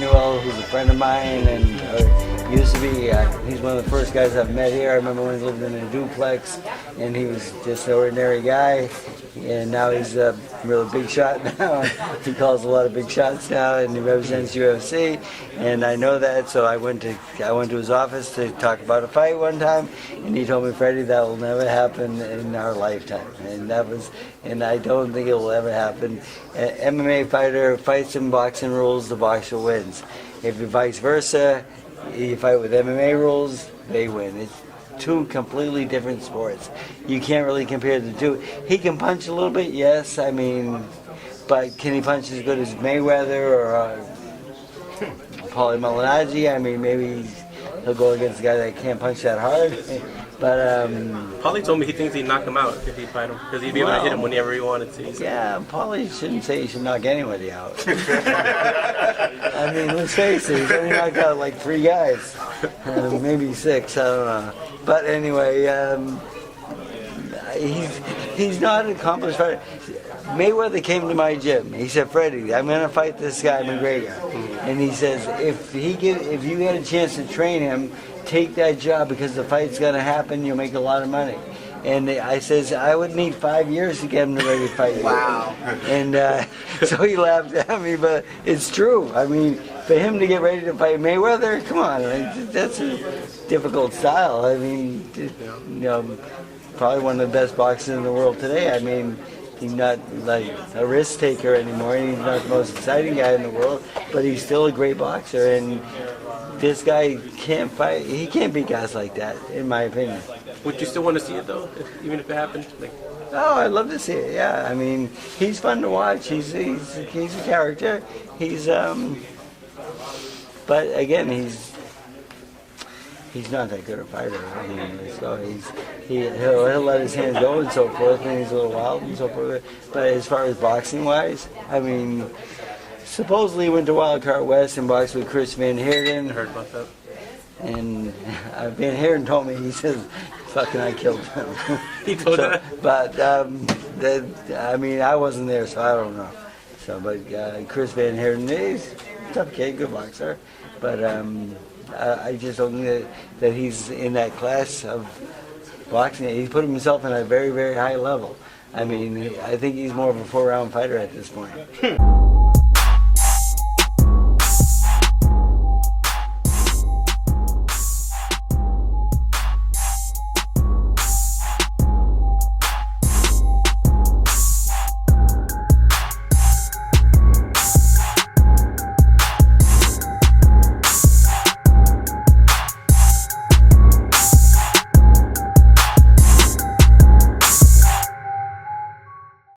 Emmanuel, who's a friend of mine, and used to be, he's one of the first guys I've met here. I remember when he lived in a duplex, and he was just an ordinary guy, and now he's a really big shot now. He calls a lot of big shots now, and he represents UFC, and I know that, so I went to his office to talk about a fight one time, and he told me, Freddie, that will never happen in our lifetime, and I don't think it will ever happen. An MMA fighter fights in boxing rules, the boxer wins. If you vice versa, you fight with MMA rules, they win. It's two completely different sports. You can't really compare the two. He can punch a little bit, yes, I mean, but can he punch as good as Mayweather or Malignaggi? I mean, maybe he'll go against a guy that can't punch that hard. But Paulie told me he thinks he'd knock him out if he'd fight him, because he'd be able to hit him whenever he wanted to. Yeah, Paulie shouldn't say he should knock anybody out. I mean, let's face it, he's only knocked out like 3 guys, maybe 6, I don't know. But anyway, he's not an accomplished fighter. Mayweather came to my gym. He said, Freddie, I'm going to fight this guy, McGregor. And he says, if you get a chance to train him, take that job because the fight's going to happen, you'll make a lot of money. And I says, I would need 5 years to get him ready to fight you. Wow. And so he laughed at me, but it's true. I mean, for him to get ready to fight Mayweather, come on, that's a difficult style. I mean, probably one of the best boxers in the world today. I mean, he's not like a risk taker anymore. He's not the most exciting guy in the world, but he's still a great boxer. And this guy can't fight. He can't beat guys like that, in my opinion. Would you still want to see it though, even if it happened? Oh, I'd love to see it. Yeah, I mean, he's fun to watch. He's a character. He's but again, he's not that good a fighter. I mean, so he'll let his hands go and so forth, and he's a little wild and so forth. But as far as boxing wise, I mean, supposedly he went to Wildcard West and boxed with Chris Van Heerden. Heard about that. And Van Heerden told me, he says, fucking I killed him. He told that? But, I mean, I wasn't there, so I don't know. So, but Chris Van Heerden, he's a tough kid, good boxer. But I just don't think that he's in that class of boxing. He put himself in a very, very high level. I mean, I think he's more of a 4-round fighter at this point.